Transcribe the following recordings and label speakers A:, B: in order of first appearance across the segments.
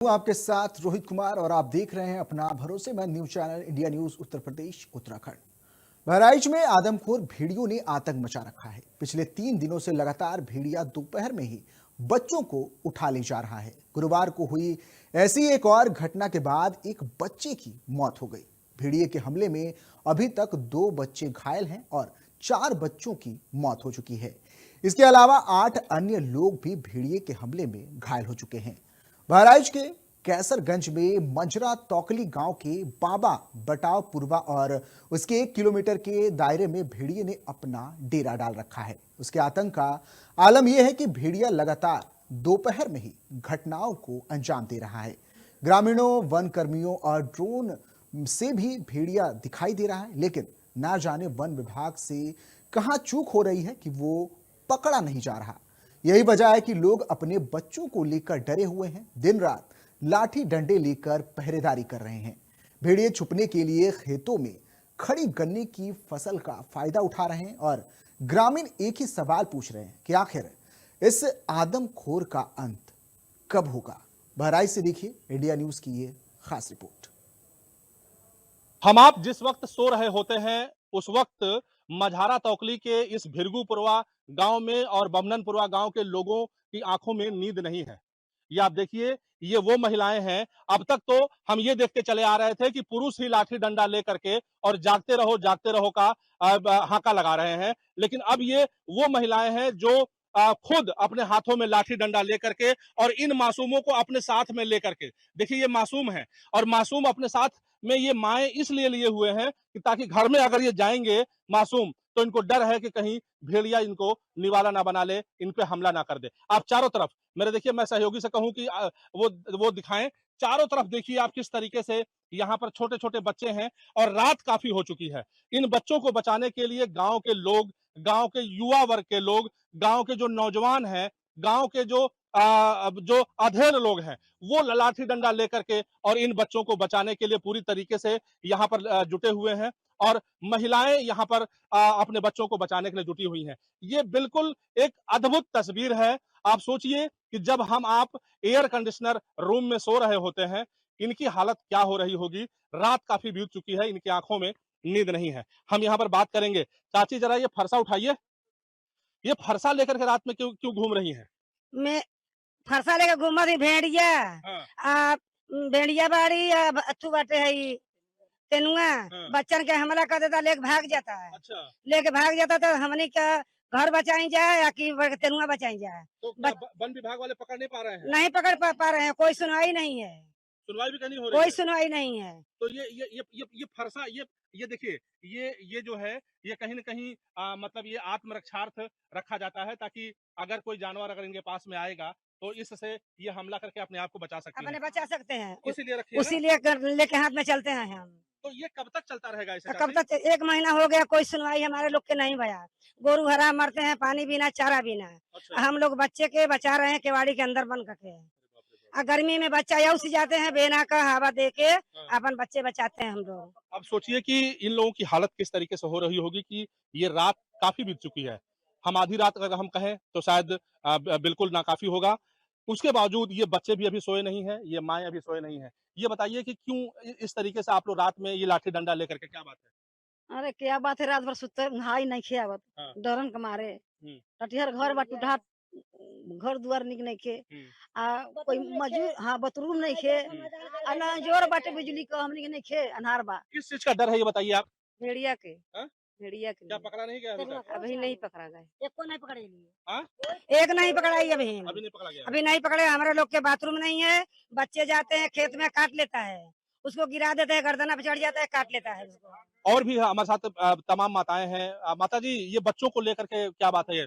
A: हूं आपके साथ रोहित कुमार और आप देख रहे हैं अपना भरोसेमंद news channel India news Uttar Pradesh Uttarakhand. Bahraich में आदमखोर भेड़ियों ने आतंक मचा रखा है। पिछले 3 दिनों से लगातार भेड़िया दोपहर में ही बच्चों को उठा ले जा रहा है। गुरुवार को हुई ऐसी एक और घटना के बाद एक बच्चे की मौत हो गई। भेड़िए के हमले में अभी तक 2 बच्चे घायल हैं और 4 बच्चों की मौत हो चुकी है। इसके अलावा 8 अन्य लोग भी भेड़िए के हमले में घायल हो चुके हैं। बहराइच के कैसरगंज में मंजरा तौकली गांव के बाबा बटाव पुरवा और उसके 1 किलोमीटर के दायरे में भेड़िए ने अपना डेरा डाल रखा है। उसके आतंक का आलम यह है कि भेड़िया लगातार दोपहर में ही घटनाओं को अंजाम दे रहा है। ग्रामीणों, वन कर्मियों और ड्रोन से भी भेड़िया दिखाई दे रहा है, लेकिन ना जाने वन विभाग से कहां चूक हो रही है कि वो पकड़ा नहीं जा रहा। यही वजह है कि लोग अपने बच्चों को लेकर डरे हुए हैं। दिन रात लाठी डंडे लेकर पहरेदारी कर रहे हैं। भेड़िए छुपने के लिए खेतों में खड़ी गन्ने की फसल का फायदा उठा रहे हैं और ग्रामीण एक ही सवाल पूछ रहे हैं कि आखिर इस आदमखोर का अंत कब होगा। बहराइच से देखिए इंडिया न्यूज की ये खास रिपोर्ट।
B: हम आप जिस वक्त सो रहे होते हैं उस वक्त मझारा तौकली के इस भिरगुपुरवा गांव में और बमननपुरवा गांव के लोगों की आंखों में नींद नहीं है। ये आप देखिए, ये वो महिलाएं हैं। अब तक तो हम ये देखते चले आ रहे थे कि पुरुष ही लाठी डंडा लेकर के और जागते रहो का हाका लगा रहे हैं, लेकिन अब ये वो महिलाएं हैं जो खुद अपने हाथों में लाठी डंडा लेकर के और इन मासूमों को अपने साथ में लेकर के, देखिए ये मासूम है और मासूम अपने साथ में ये माए इसलिए लिए हुए हैं कि ताकि घर में अगर ये जाएंगे मासूम तो इनको डर है कि कहीं भेड़िया इनको निवाला ना बना ले, इन पे हमला ना कर दे। आप चारों तरफ मेरे देखिए, मैं सहयोगी से कहूं कि वो दिखाएं। चारों तरफ देखिए आप किस तरीके से यहाँ पर छोटे छोटे बच्चे हैं और रात काफी हो चुकी है। इन बच्चों को बचाने के लिए गांव के लोग, गांव के युवा वर्ग के लोग, गांव के जो नौजवान हैं, गांव के जो अधेड़ लोग हैं, वो लाठी डंडा लेकर के और इन बच्चों को बचाने के लिए पूरी तरीके से यहाँ पर जुटे हुए हैं और महिलाएं यहाँ पर अपने बच्चों को बचाने के लिए जुटी हुई हैं। ये बिल्कुल एक अद्भुत तस्वीर है। आप सोचिए कि जब हम आप एयर कंडीशनर रूम में सो रहे होते हैं, इनकी हालत क्या हो रही होगी। रात काफी बीत चुकी है, इनकी आंखों में नींद नहीं है। हम यहाँ पर बात करेंगे। चाची जरा ये फरसा उठाइए, ये फरसा लेकर के रात में क्यों क्यों घूम रही हैं?
C: मैं फरसा लेके घूमत ही भेड़िया
B: हाँ,
C: आ भेड़िया बाड़ी अथु बाटे है ई तेनुआ
B: हाँ,
C: बच्चन के हमला कर देता, लेके भाग जाता है।
B: अच्छा।
C: लेके भाग जाता तो हमनी का घर बचाई जाए या कि तेनुआ बचाई जाए।
B: तो क्या
C: बच,
B: वन विभाग वाले पकड़ नहीं पा रहे हैं?
C: नहीं पकड़ पा रहे हैं, कोई सुनवाई नहीं है।
B: सुनवाई भी करनी हो रही
C: कोई
B: है।
C: सुनवाई नहीं है।
B: तो ये फरसा, ये देखिए, ये जो है, ये कहीं न कहीं मतलब ये आत्मरक्षार्थ रखा जाता है ताकि अगर कोई जानवर अगर इनके पास में आएगा तो इससे ये हमला करके अपने आप को बचा सकती
C: अपने
B: हैं।
C: बचा सकते हैं।
B: इसीलिए रखी है ना?
C: उसी लेके हाथ में चलते हैं हम।
B: तो ये कब तक चलता रहेगा ऐसे
C: कब
B: चाची?
C: तक 1 महीना हो गया, कोई सुनवाई हमारे लोग के नहीं भया। गोरू हरा मरते हैं, पानी बिना, चारा बिना।
B: अच्छा।
C: हम लोग बच्चे के बचा रहे हैं केवाड़ी के अंदर बंद करके।
B: अरे बाप रे बाप!
C: गर्मी में बच्चा यऊ से जाते हैं, बेना का हवा दे के
B: हाँ।
C: अपन बच्चे बचाते हैं हम लोग।
B: अब सोचिए कि इन लोगों की हालत किस तरीके से हो रही होगी कि ये रात काफ़ी बीत चुकी है। हम आधी रात अगर हम कहें तो शायद बिल्कुल नाकाफ़ी होगा। उसके बावजूद ये बच्चे भी अभी सोए नहीं हैं, ये माएँ अभी सोए नहीं हैं। ये बताइए कि क्यों इस तरीके से आप लोग रात में ये लाठी डंडा लेकर के, क्या बात है?
C: अरे क्या बात है, रात भर सुते नहाई नहीं खियावत
B: हाँ।
C: डरन के मारे।
B: हुँ,
C: टटिहर घर बाटू ढाट घर दुआर निक नहीं खे।
B: हुँ,
C: कोई मजूर हाँ बतरूम नहीं खे। ना जोर बाटे बिजली का हमनी के नहीं खे, अनहार बा।
B: किस चीज़ का डर है ये बताइए आप?
C: भेड़िया के
B: हाँ?
C: भेड़िया के
B: क्या
C: लिए
B: पकड़ा नहीं गया अभी तक?
C: अभी नहीं पकड़ा गए। एक को नहीं पकड़े लिए।
B: हाँ?
C: एक नहीं पकड़ाई अभी।
B: अभी नहीं पकड़ा गया है।
C: अभी नहीं पकड़े। हमारे लोग के बाथरूम नहीं है। बच्चे जाते हैं खेत में, काट लेता है, उसको गिरा देते हैं, गर्दना पे चढ़ जाता है, काट लेता है उसको।
B: और भी हमारे साथ तमाम माताएँ हैं। माताजी, ये बच्चों को लेकर के क्या बात है ये?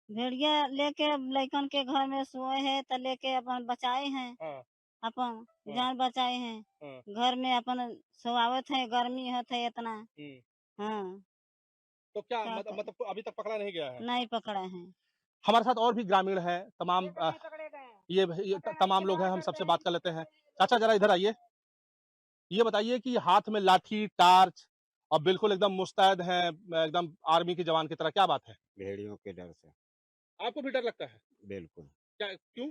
D: भेड़िया लेके लइकन के घर में सोए है तो लेके अपन बचाए हैं,
B: हाँ,
D: अपन
B: हाँ,
D: जान बचाए हैं।
B: हाँ,
D: घर में अपन सोआवत है, गर्मी होत है इतना।
B: हुँ।
D: हाँ,
B: तो क्या
D: क्या करें,
B: मतलब अभी तक पकड़ा नहीं गया है?
D: नहीं पकड़े हैं।
B: हमारे साथ और भी ग्रामीण हैं, तमाम
C: नहीं पकड़े गए।
B: ये तमाम लोग हैं, हम सबसे बात कर लेते हैं। चाचा ज़रा इधर आइए। ये बताइए कि हाथ में लाठी, टार्च और बिल्कुल एकदम मुस्तैद हैं, एकदम आर्मी के जवान की तरह, क्या बात है?
E: भेड़ियों के डर से।
B: आपको भी डर लगता है?
E: बिल्कुल।
B: क्या, क्यों?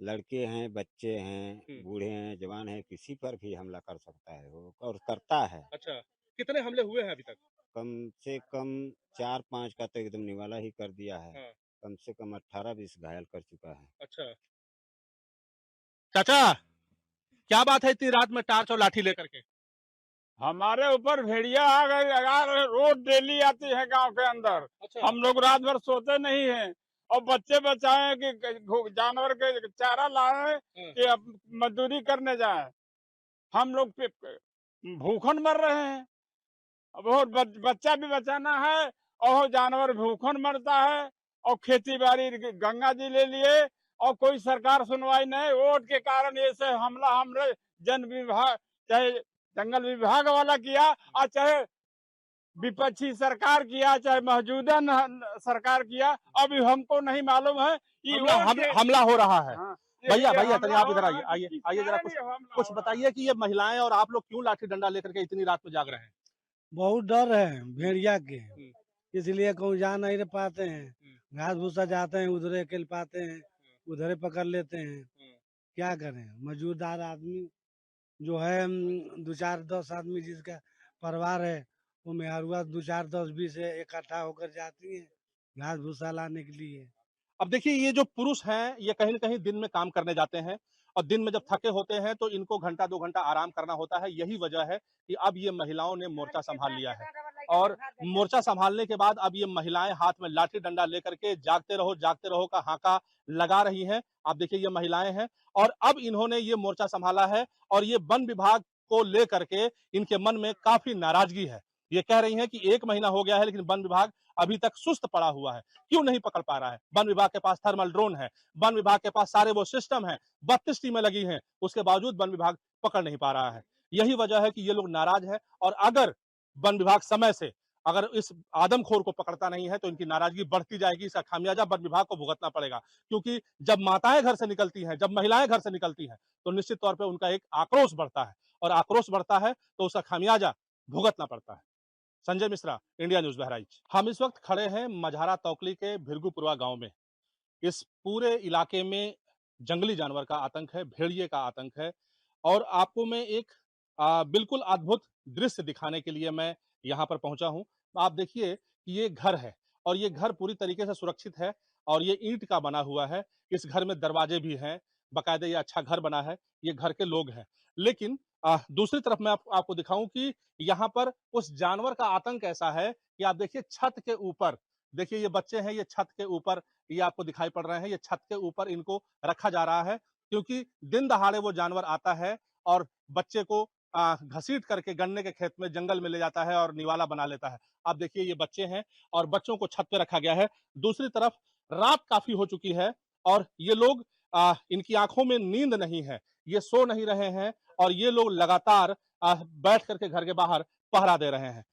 E: लड़के हैं, बच्चे हैं, बूढ़े हैं, जवान हैं, किसी पर भी हमला कर सकता है वो और करता है।
B: अच्छा, कितने हमले हुए हैं अभी तक?
E: कम से कम 4-5 का तो एकदम निवाला ही कर दिया है।
B: हाँ।
E: कम से कम 18-20 घायल कर चुका है।
B: अच्छा। चाचा, क्या बात है इतनी रात में टार्च और लाठी लेकर के?
F: हमारे ऊपर भेड़िया आ गई यार, रोज डेली आती है गांव के अंदर।
B: अच्छा।
F: हम लोग रात भर सोते नहीं हैं और बच्चे बचाए कि जानवर के चारा लाए कि अब मजदूरी करने जाए। हम लोग भूखन मर रहे हैं। अब और बच्चा भी बचाना है और जानवर भूखन मरता है और खेती बाड़ी गंगा जी ले लिए और कोई सरकार सुनवाई नहीं। वोट के कारण ये से हमला हमले जन विभाग चाहे जंगल विभाग वाला किया और चाहे विपक्षी सरकार किया, चाहे मौजूदा सरकार किया। अभी हमको नहीं मालूम है कि
B: हमला हो रहा है।
F: हाँ,
B: भैया
F: ये
B: भैया
F: हमला
B: तनी आप
F: हो
B: इधर
F: रहा
B: आइए,
F: है,
B: आइए
F: किस
B: आइए जरा
F: कारण ये हमला
B: कुछ
F: हो रहा है?
B: बताइए कि ये महिलाएं और आप लोग क्यों लाठी डंडा लेकर के इतनी रात में जाग रहे हैं?
G: बहुत डर है भेड़िया के, इसलिए कहूँ जा नहीं पाते हैं। घास भूसा जाते हैं उधरे अकेले पाते हैं, उधरे पकड़ लेते हैं। क्या करें, मजदूरदार आदमी जो है 2-4-10 आदमी जिसका परिवार है वो मेहरुआ 2-4-10-20 इकट्ठा होकर जाती है घास भूसा लाने के लिए।
B: अब देखिए ये जो पुरुष हैं ये कहीं न कहीं दिन में काम करने जाते हैं और दिन में जब थके होते हैं तो इनको घंटा 2 घंटा आराम करना होता है। यही वजह है कि अब ये महिलाओं ने मोर्चा संभाल लिया है और मोर्चा संभालने के बाद अब ये महिलाएं हाथ में लाठी डंडा लेकर के जागते रहो का हाका लगा रही हैं। आप देखिए ये महिलाएं हैं और अब इन्होंने ये मोर्चा संभाला है और ये वन विभाग को लेकर के इनके मन में काफी नाराजगी है। ये कह रही हैं कि 1 महीना हो गया है लेकिन वन विभाग अभी तक सुस्त पड़ा हुआ है। क्यों नहीं पकड़ पा रहा है? वन विभाग के पास थर्मल ड्रोन है, वन विभाग के पास सारे वो सिस्टम है, 32 टीमें लगी हैं, उसके बावजूद वन विभाग पकड़ नहीं पा रहा है। यही वजह है कि ये लोग नाराज हैं और अगर वन विभाग समय से अगर इस आदमखोर को पकड़ता नहीं है तो इनकी नाराजगी बढ़ती जाएगी। इसका खामियाजा वन विभाग को भुगतना पड़ेगा क्योंकि जब माताएं घर से निकलती हैं, जब महिलाएं घर से निकलती हैं तो निश्चित तौर पर उनका एक आक्रोश बढ़ता है और आक्रोश बढ़ता है तो उसका खामियाजा भुगतना पड़ता है। Sanjay Mishra, India news Bahraich. हम इस वक्त खड़े हैं मझारा तौकली के भिरगुपुरवा गांव में। इस पूरे इलाके में जंगली जानवर का आतंक है, भेड़िए का आतंक है और आपको मैं एक बिल्कुल अद्भुत दृश्य दिखाने के लिए मैं यहाँ पर पहुंचा हूं। आप देखिए कि ये घर है और ये घर पूरी तरीके से सुरक्षित है और ये ईंट का बना हुआ है। इस घर में दरवाजे भी हैं, बाकायदे ये अच्छा घर बना है, ये घर के लोग हैं। लेकिन दूसरी तरफ मैं आपको दिखाऊं कि यहाँ पर उस जानवर का आतंक ऐसा है कि आप देखिए छत के ऊपर, देखिए ये बच्चे हैं, ये छत के ऊपर ये आपको दिखाई पड़ रहे हैं, ये छत के ऊपर इनको रखा जा रहा है क्योंकि दिन दहाड़े वो जानवर आता है और बच्चे को घसीट करके गन्ने के खेत में जंगल में ले जाता है और निवाला बना लेता है। आप देखिए ये बच्चे हैं और बच्चों को छत पे रखा गया है। दूसरी तरफ रात काफी हो चुकी है और ये लोग इनकी आंखों में नींद नहीं है, ये सो नहीं रहे हैं और ये लोग लगातार बैठ करके घर के बाहर पहरा दे रहे हैं।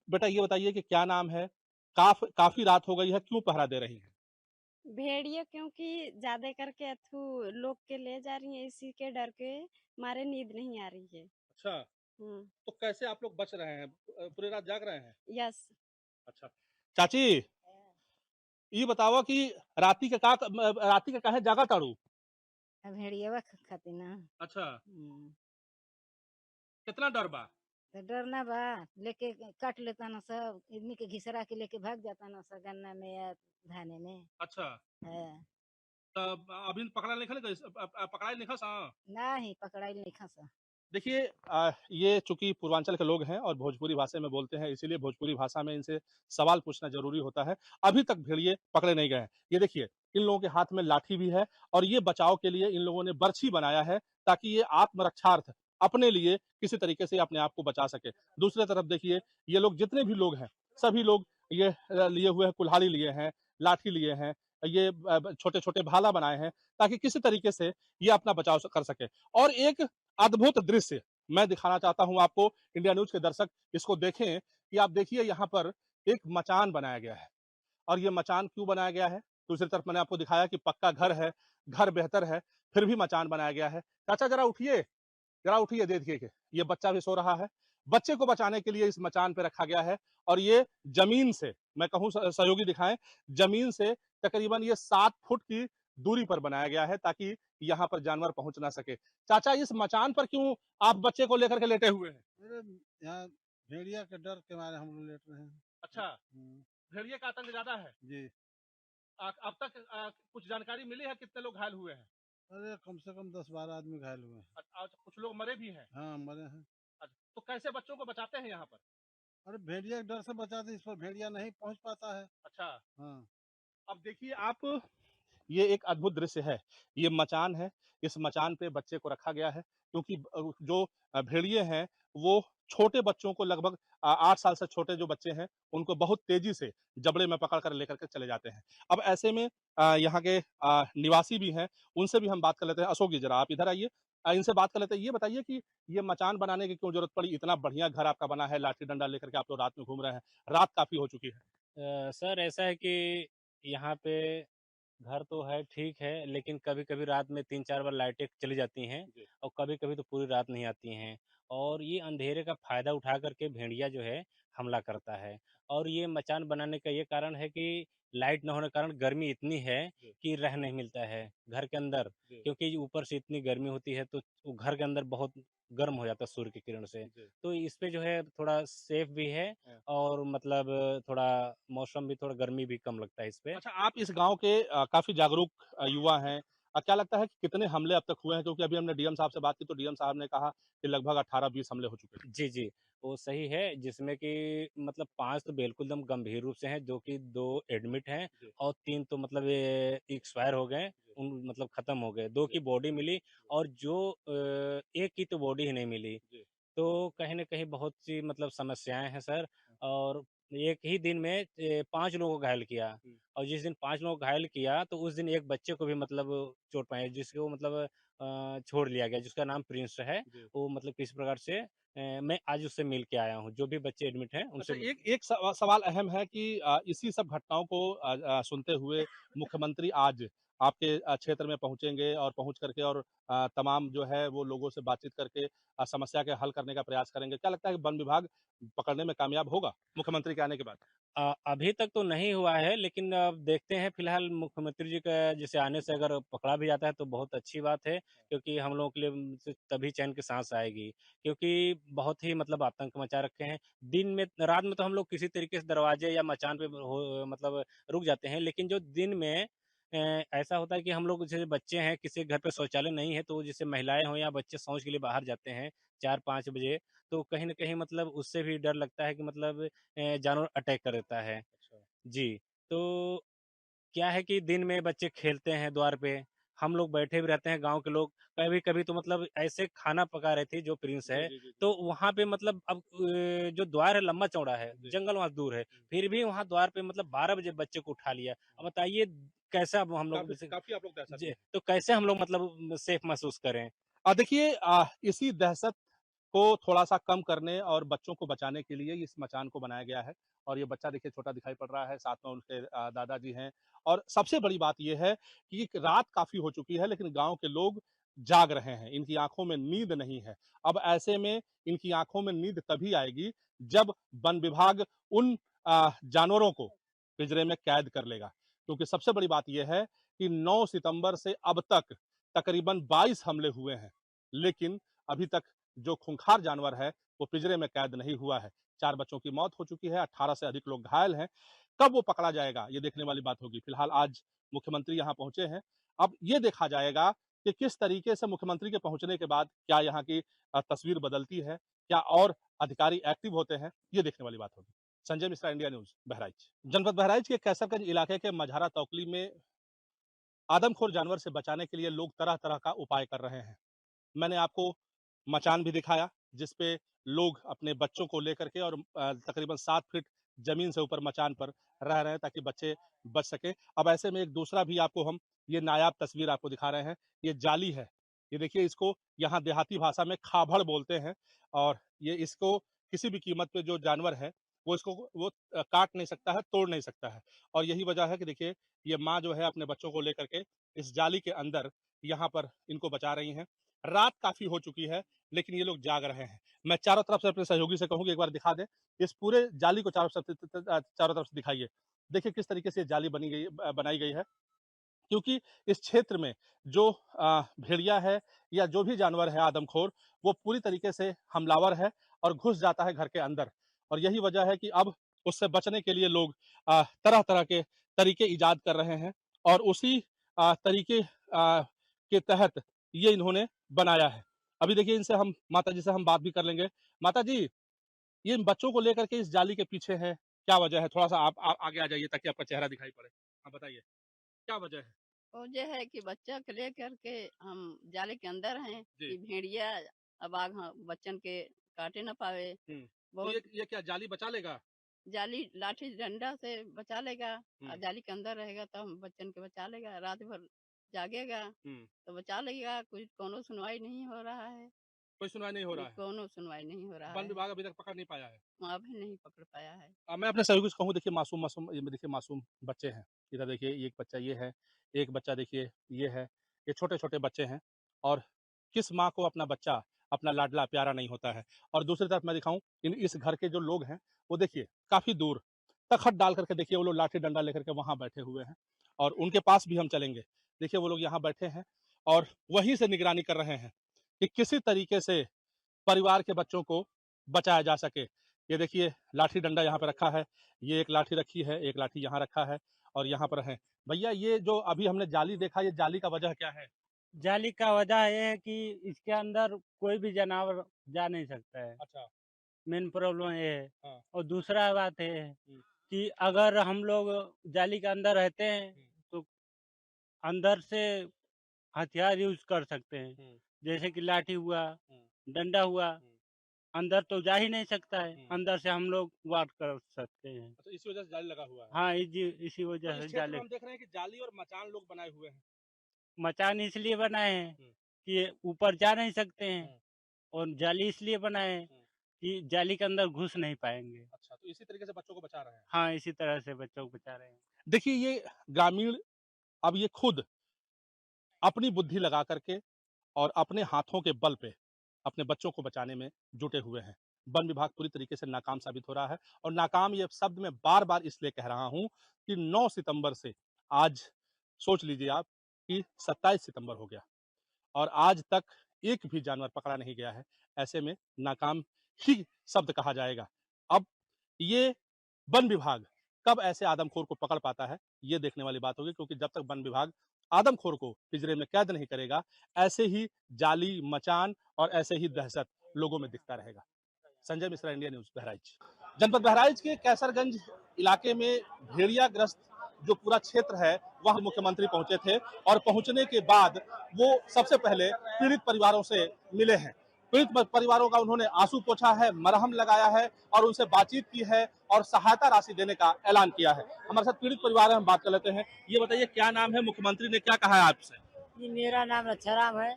B: बेटा ये बताइए कि क्या नाम है? काफी रात हो गई है, क्यों पहरा दे रही हैं?
H: भेड़िया क्योंकि ज्यादा करके अथू लोग के ले जा रही है, इसी के डर के मारे नींद नहीं आ रही है।
B: अच्छा, तो कैसे आप लोग बच रहे हैं? पूरी रात जाग रहे हैं?
H: यस।
B: अच्छा चाची, ये बताओ कि राती के काहे जागा ताड़ू?
C: भेड़िया खाती ना।
B: अच्छा, कितना डर बा?
C: तो डरना बा, लेके काट लेता ना सब, इतनी के घिसरा के लेके भाग जाता ना सब गन्ना में या धाने में।
B: अच्छा,
C: है
B: तब अभी पकड़ाई नहीं खा
C: नहीं पकड़ाई नहीं खसा।
B: देखिए ये चूंकि पूर्वांचल के लोग हैं और भोजपुरी भाषा में बोलते हैं, इसीलिए भोजपुरी भाषा में इनसे सवाल पूछना जरूरी होता है। अभी तक भेड़िए पकड़े नहीं गए हैं। ये देखिए इन लोगों के हाथ में लाठी भी है और ये बचाव के लिए इन लोगों ने बर्छी बनाया है ताकि ये आत्मरक्षार्थ अपने लिए किसी तरीके से अपने आप को बचा सके। दूसरी तरफ देखिए ये लोग जितने भी लोग हैं सभी लोग ये लिए हुए हैं, कुल्हाड़ी लिए हैं, लाठी लिए हैं, ये छोटे छोटे भाला बनाए हैं ताकि किसी तरीके से ये अपना बचाव कर सके। और एक अद्भुत दृश्य मैं दिखाना चाहता हूं आपको, इंडिया न्यूज के दर्शक इसको देखें कि आप देखिए यहाँ पर एक मचान बनाया गया है और ये मचान क्यों बनाया गया है? दूसरी तरफ मैंने आपको दिखाया कि पक्का घर है, घर बेहतर है, फिर भी मचान बनाया गया है। चाचा जरा उठिए, देखिए कि ये बच्चा भी सो रहा है। बच्चे को बचाने के लिए इस मचान पे रखा गया है और ये जमीन से, मैं कहूँ सहयोगी दिखाएं, जमीन से तकरीबन ये 7 फुट की दूरी पर बनाया गया है ताकि यहाँ पर जानवर पहुंच ना सके। चाचा, इस मचान पर क्यों आप बच्चे को लेकर के लेटे हुए हैं?
G: अरे यहाँ भेड़िया के डर के मारे हम लोग लेट रहे हैं।
B: अच्छा, भेड़िए का आतंक ज्यादा है।
G: जी।
B: अब तक कुछ जानकारी मिली है कितने लोग घायल हुए हैं?
G: अरे कम से कम 10-12 आदमी घायल हुए हैं।
B: कुछ लोग मरे भी हैं।
G: हाँ, मरे हैं।
B: तो कैसे बच्चों को बचाते हैं यहाँ पर?
G: अरे भेड़िया के डर से बचाते, इस पर भेड़िया नहीं पहुंच पाता है।
B: अच्छा,
G: हाँ।
B: अब देखिए आप, ये एक अद्भुत दृश्य है। ये मचान है, इस मचान पे बच्चे को रखा गया है क्योंकि जो भेड़िए हैं वो छोटे बच्चों को लगभग 8 साल से छोटे जो बच्चे हैं उनको बहुत तेजी से जबड़े में पकड़ कर लेकर के चले जाते हैं। अब ऐसे में यहाँ के निवासी भी हैं, उनसे भी हम बात कर लेते हैं। अशोक जी, ज़रा आप इधर आइए। इनसे बात कर लेते हैं। ये बताइए कि ये मचान बनाने की क्यों ज़रूरत पड़ी? इतना बढ़िया घर आपका बना है, लाठी डंडा लेकर के आप लोग रात में घूम रहे हैं। रात काफ़ी हो चुकी है।
I: सर ऐसा है कि यहाँ पे घर तो है, ठीक है, लेकिन कभी-कभी रात में 3-4 बार लाइटें चली जाती हैं
B: जी।
I: और कभी-कभी तो पूरी रात नहीं आती हैं। और ये अंधेरे का फ़ायदा उठा कर के भेड़िया जो है हमला करता है। और ये मचान बनाने का ये कारण है कि लाइट ना होने के कारण गर्मी इतनी है
B: जी।
I: कि रह नहीं मिलता है घर के अंदर,
B: जी।
I: क्योंकि ऊपर से इतनी गर्मी होती है तो वो घर के अंदर बहुत गर्म हो जाता है सूर्य की किरण से।
B: जी।
I: तो इस पे जो है थोड़ा सेफ भी है
B: हाँ।
I: और मतलब थोड़ा मौसम भी, थोड़ा गर्मी भी कम लगता है इस पे।
B: अच्छा, आप इस गाँव के काफ़ी जागरूक युवा हैं। क्या लगता है कि कितने हमले अब तक हुए हैं? क्योंकि अभी हमने डीएम साहब से बात की तो डीएम साहब ने कहा कि लगभग 18-20 हमले हो चुके हैं।
I: जी, जी। वो सही है, जिसमें कि मतलब 5 तो बिल्कुल एकदम गंभीर रूप से हैं, जो कि 2 एडमिट हैं
B: जी।
I: और 3 तो मतलब ये एक्सपायर हो गए,
B: जी।
I: उन मतलब खत्म हो गए। 2
B: जी।
I: की बॉडी मिली और जो 1 की तो बॉडी ही नहीं मिली।
B: जी।
I: तो कहीं न कहीं बहुत सी मतलब समस्याएँ हैं सर। और एक ही दिन में 5 लोगों को घायल किया
B: हुँ।
I: और जिस दिन 5 लोगों को घायल किया, तो उस दिन एक बच्चे को भी मतलब चोट पहुँचाई, जिसको मतलब छोड़ दिया गया, जिसका नाम प्रिंस है।
B: जी।
I: वो मतलब किसी प्रकार से मैं आज उससे मिल के आया हूँ, जो भी बच्चे एडमिट हैं,
B: अच्छा,
I: उनसे
B: एक एक सवाल अहम है कि इसी सब घटनाओं को सुनते हुए मुख्यमंत्री आज आपके क्षेत्र में पहुँचेंगे और पहुँच करके और तमाम जो है वो लोगों से बातचीत करके समस्या के हल करने का प्रयास करेंगे। क्या लगता है कि वन विभाग पकड़ने में कामयाब होगा मुख्यमंत्री के आने के बाद?
I: अभी तक तो नहीं हुआ है, लेकिन अब देखते हैं। फिलहाल मुख्यमंत्री जी का जैसे आने से अगर पकड़ा भी जाता है तो बहुत अच्छी बात है, क्योंकि हम लोगों के लिए तभी चैन की सांस आएगी, क्योंकि बहुत ही मतलब आतंक मचा रखे हैं। दिन में, रात में तो हम लोग किसी तरीके से दरवाजे या मचान पे हो मतलब रुक जाते हैं, लेकिन जो दिन में ऐसा होता है कि हम लोग जैसे बच्चे हैं, किसी के घर पे शौचालय नहीं है, तो जैसे महिलाएं हों या बच्चे शौच के लिए बाहर जाते हैं 4-5 बजे, तो कहीं न कहीं मतलब उससे भी डर लगता है कि मतलब जानवर अटैक कर देता है।
B: अच्छा।
I: जी, तो क्या है कि दिन में बच्चे खेलते हैं द्वार पे, हम लोग बैठे भी रहते हैं गाँव के लोग। कभी-कभी तो मतलब ऐसे खाना पका रही थी जो प्रिंस
B: जी,
I: है,
B: जी, जी, जी।
I: तो वहाँ पे मतलब अब जो द्वार है लंबा-चौड़ा है,
B: जी।
I: जंगल वहाँ दूर है,
B: हुँ।
I: फिर भी वहाँ द्वार पे मतलब 12 बजे बच्चे को उठा लिया। अब बताइए कैसा अब हम लोग
B: काफ़ी
I: जैसे
B: काफ़ी आप लोग दहशत में
I: जी,
B: हैं।
I: तो कैसे हम लोग मतलब सेफ महसूस करें?
B: देखिए, इसी दहशत को थोड़ा-सा कम करने और बच्चों को बचाने के लिए इस मचान को बनाया गया है और ये बच्चा देखिए छोटा दिखाई पड़ रहा है, साथ में उनके दादाजी हैं और सबसे बड़ी बात ये है कि एक रात काफ़ी हो चुकी है लेकिन गाँव के लोग जाग रहे हैं, इनकी आँखों में नींद नहीं है। अब ऐसे में इनकी आँखों में नींद तभी आएगी जब वन विभाग उन जानवरों को पिंजरे में कैद कर लेगा। क्योंकि सबसे बड़ी बात ये है कि 9 सितंबर से अब तक तकरीबन 22 हमले हुए हैं, लेकिन अभी तक जो खूंखार जानवर है, वो पिंजरे में कैद नहीं हुआ है। 4 बच्चों की मौत हो चुकी है, 18 से अधिक लोग घायल हैं। कब वो पकड़ा जाएगा, ये देखने वाली बात होगी। फिलहाल आज मुख्यमंत्री यहाँ पहुँचे हैं। अब ये देखा जाएगा कि किस तरीके से मुख्यमंत्री के पहुँचने के बाद क्या यहाँ की तस्वीर बदलती है, क्या और अधिकारी एक्टिव होते हैं, ये देखने वाली बात होगी। Sanjay Mishra, India news, Bahraich. जनपद बहराइच के कैसरगंज इलाके के मझारा तौकली में आदमखोर जानवर से बचाने के लिए लोग तरह-तरह का उपाय कर रहे हैं। मैंने आपको मचान भी दिखाया, जिस पे लोग अपने बच्चों को लेकर के और तकरीबन 7 फीट ज़मीन से ऊपर मचान पर रह रहे हैं ताकि बच्चे बच सकें। अब ऐसे में एक दूसरा भी आपको हम ये नायाब तस्वीर आपको दिखा रहे हैं। ये जाली है। ये देखिए, इसको यहाँ देहाती भाषा में खाभड़ बोलते हैं और ये इसको किसी भी कीमत पे जो जानवर है, वो इसको वो काट नहीं सकता है, तोड़ नहीं सकता है। और यही वजह है कि देखिए, ये माँ जो है अपने बच्चों को लेकर के इस जाली के अंदर यहाँ पर इनको बचा रही हैं। रात काफ़ी हो चुकी है, लेकिन ये लोग जाग रहे हैं। मैं चारों तरफ से अपने सहयोगी से कहूँ कि एक बार दिखा दें, इस पूरे जाली को चारों तरफ से दिखाइए। देखिए किस तरीके से ये जाली बनाई गई है। क्योंकि इस क्षेत्र में जो भेड़िया है या जो भी जानवर है आदमखोर, वो पूरी तरीके से हमलावर है और घुस जाता है घर के अंदर। और यही वजह है कि अब उससे बचने के लिए लोग तरह-तरह के तरीके ईजाद कर रहे हैं और उसी तरीके के तहत ये इन्होंने बनाया है। अभी देखिए इनसे हम माताजी से हम बात भी कर लेंगे। माताजी, ये इन बच्चों को लेकर के इस जाली के पीछे है, क्या वजह है? थोड़ा-सा आप आगे आ जाइए ताकि आपका चेहरा दिखाई पड़े। हाँ, बताइए, क्या वजह है?
J: वजह है कि बच्चा को लेकर के हम जाले के अंदर हैं
B: जी।
J: कि भेड़िया अब आग बच्चन के काटे न पावे।
B: हुँ। तो
J: बहुत
B: ये क्या जाली बचा लेगा?
J: जाली लाठी डंडा से बचा लेगा
B: हुँ।
J: और जाली के अंदर रहेगा तो हम बच्चन के बचा लेगा। रात भर जागेगा
B: हुँ।
J: तो बचा लेगा। कुछ कोनो सुनवाई नहीं हो रहा है।
B: कोई सुनवाई नहीं हो रहा है।
J: कोनो सुनवाई नहीं हो रहा
B: वन
J: है।
B: विभाग अभी तक पकड़ नहीं पाया है।
J: अभी नहीं पकड़ पाया है।
B: मैं अपने सहयोगी से कहूँ, देखिए मासूम ये देखिए मासूम बच्चे हैं। इधर देखिए एक बच्चा ये है, एक बच्चा देखिए ये है। ये छोटे-छोटे बच्चे हैं और किस माँ को अपना बच्चा, अपना लाडला प्यारा नहीं होता है। और दूसरी तरफ मैं दिखाऊँ, इस घर के जो लोग हैं, वो देखिए काफ़ी दूर तख़त डाल कर के देखिए वो लोग लाठी डंडा लेकर के वहाँ बैठे हुए हैं और उनके पास भी हम चलेंगे। देखिए वो लोग यहाँ बैठे हैं और वहीं से निगरानी कर रहे हैं कि किसी तरीके से परिवार के बच्चों को बचाया जा सके। ये देखिए लाठी डंडा यहाँ पे रखा है, ये एक लाठी रखी है, एक लाठी यहाँ रखा है और यहाँ पर है। भैया, ये जो अभी हमने जाली देखा, ये जाली का वजह क्या है?
K: जाली का वजह ये है कि इसके अंदर कोई भी जानवर जा नहीं सकता है।
B: अच्छा।
K: मेन प्रॉब्लम ये है।
B: हाँ।
K: और दूसरा बात ये है
B: हुँ।
K: कि अगर हम लोग जाली के अंदर रहते हैं तो अंदर से हथियार यूज कर सकते हैं,
B: हुँ।
K: जैसे कि लाठी हुआ,
B: हुँ।
K: डंडा हुआ। अंदर तो जा ही नहीं सकता है,
B: हुँ।
K: अंदर से हम लोग वार कर सकते हैं।
B: अच्छा, इसी वजह से जाली लगा हुआ है।
K: हाँ, इसी
B: तो
K: वजह
B: इस
K: से
B: क्षेत्र में
K: जाले
B: हम देख रहे हैं कि जाली और मचान लोग बनाए हुए हैं।
K: मचान इसलिए बनाए हैं
B: हुँ।
K: कि ये ऊपर जा नहीं सकते हैं
B: हुँ।
K: और जाली इसलिए बनाए हैं
B: हुँ।
K: कि जाली के अंदर घुस नहीं पाएंगे।
B: अच्छा, तो इसी तरीके से बच्चों को बचा रहे हैं।
K: हाँ, इसी तरह से बच्चों को बचा रहे हैं।
B: देखिए ये ग्रामीण अब ये खुद अपनी बुद्धि लगा करके और अपने हाथों के बल पे अपने बच्चों को बचाने में जुटे हुए हैं। वन विभाग पूरी तरीके से नाकाम साबित हो रहा है और नाकाम ये शब्द मैं बार-बार इसलिए कह रहा हूँ कि 9 सितंबर से आज सोच लीजिए आप कि 27 सितंबर हो गया और आज तक एक भी जानवर पकड़ा नहीं गया है। ऐसे में नाकाम ही शब्द कहा जाएगा। अब ये वन विभाग कब ऐसे आदमखोर को पकड़ पाता है, ये देखने वाली बात होगी, क्योंकि जब तक वन विभाग आदमखोर को पिंजरे में कैद नहीं करेगा, ऐसे ही जाली, मचान और ऐसे ही दहशत लोगों में दिखता रहेगा। Sanjay Mishra, India news, Bahraich. जनपद बहराइच के कैसरगंज इलाके में भेड़ियाग्रस्त जो पूरा क्षेत्र है, वहाँ मुख्यमंत्री पहुंचे थे और पहुंचने के बाद वो सबसे पहले पीड़ित परिवारों से मिले हैं। पीड़ित परिवारों का उन्होंने आंसू पोंछा है, मरहम लगाया है और उनसे बातचीत की है और सहायता राशि देने का ऐलान किया है। हमारे साथ पीड़ित परिवार है, हम बात कर लेते हैं। ये बताइए क्या नाम है, मुख्यमंत्री ने क्या कहा है आपसे?
C: जी, मेरा नाम रक्षाराम है।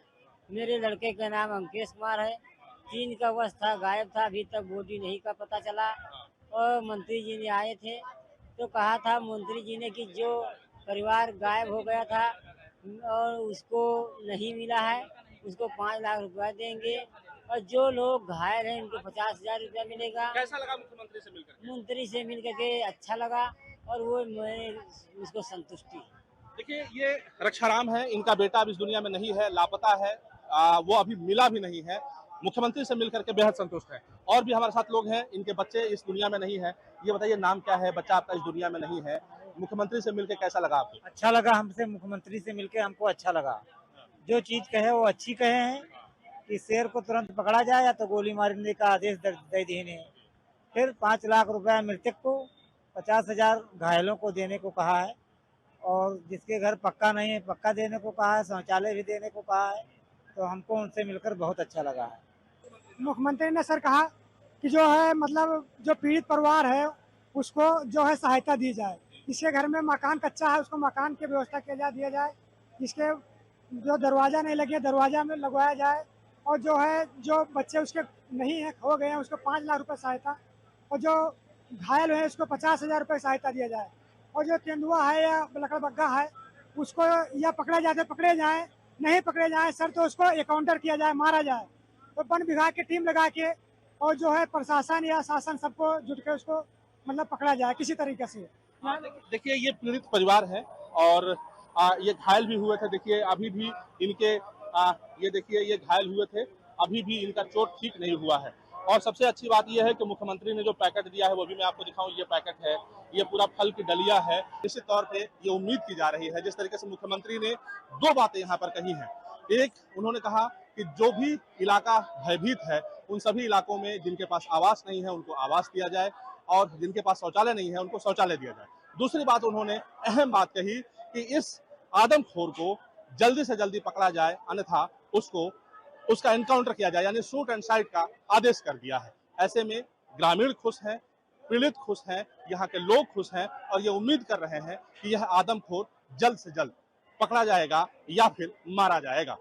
C: मेरे लड़के का नाम अंकेश कुमार है। 3 का वर्ष था, गायब था, अभी तक बॉडी नहीं का पता चला। और मंत्री जी ने आए थे तो कहा था मंत्री जी ने कि जो परिवार गायब हो गया था और उसको नहीं मिला है, उसको 5 लाख रुपया देंगे और जो लोग घायल हैं उनको 50,000 रुपया मिलेगा।
B: कैसा लगा मुख्यमंत्री से मिलकर?
C: मंत्री से मिल करके अच्छा लगा और वो मैं उसको संतुष्टि।
B: देखिए ये रक्षाराम है, इनका बेटा अब इस दुनिया में नहीं है, लापता है। वो अभी मिला भी नहीं है। मुख्यमंत्री से मिलकर के बेहद संतुष्ट है। और भी हमारे साथ लोग हैं, इनके बच्चे इस दुनिया में नहीं है। ये बताइए नाम क्या है, बच्चा आपका इस दुनिया में नहीं है, मुख्यमंत्री से मिलकर कैसा लगा आपको?
K: अच्छा लगा, हमसे मुख्यमंत्री से मिलके हमको अच्छा लगा। जो चीज कहे वो अच्छी कहे हैं कि शेर को तुरंत पकड़ा जाए या तो गोली मारने का आदेश दे देने। फिर 5 लाख रुपया मृतक को, 50,000 घायलों को देने को कहा है और जिसके घर पक्का नहीं है पक्का देने को कहा है, शौचालय भी देने को कहा है। तो हमको उनसे मिलकर बहुत अच्छा लगा है।
L: मुख्यमंत्री ने सर कहा कि जो है मतलब जो पीड़ित परिवार है उसको जो है सहायता दी जाए। जिसके घर में मकान कच्चा है उसको मकान की व्यवस्था दिया जाए। जिसके जो दरवाज़ा नहीं लगे दरवाज़ा में लगवाया जाए और जो है जो बच्चे उसके नहीं है खो गए हैं उसको 5 लाख रुपए सहायता और जो घायल है उसको 50,000 रुपये सहायता दिया जाए। और जो तेंदुआ है या लकड़बग्गा है उसको या पकड़े जाए, नहीं पकड़े जाए सर तो उसको एकाउंटर किया जाए, मारा जाए। तो वन विभाग की टीम लगा के और जो है प्रशासन या शासन सबको जुट के उसको मतलब पकड़ा जाए किसी तरीके से।
B: देखिए ये पीड़ित परिवार है और ये घायल भी हुए थे। देखिए अभी भी इनके ये देखिए ये घायल हुए थे, अभी भी इनका चोट ठीक नहीं हुआ है। और सबसे अच्छी बात यह है कि मुख्यमंत्री ने जो पैकेट दिया है वो भी मैं आपको दिखाऊं। ये पैकेट है, ये पूरा फल की डलिया है। निश्चित तौर पे ये उम्मीद की जा रही है, जिस तरीके से मुख्यमंत्री ने दो बातें यहाँ पर कही हैं। एक, उन्होंने कहा कि जो भी इलाका भयभीत है उन सभी इलाकों में जिनके पास आवास नहीं है उनको आवास दिया जाए और जिनके पास शौचालय नहीं है उनको शौचालय दिया जाए। दूसरी बात उन्होंने अहम बात कही कि इस आदमखोर को जल्दी से जल्दी पकड़ा जाए, अन्यथा उसका एनकाउंटर किया जाए, यानी शूट एंड साइट का आदेश कर दिया है। ऐसे में ग्रामीण खुश हैं, पीड़ित खुश हैं, यहाँ के लोग खुश हैं और ये उम्मीद कर रहे हैं कि यह आदमखोर जल्द से जल्द पकड़ा जाएगा या फिर मारा जाएगा।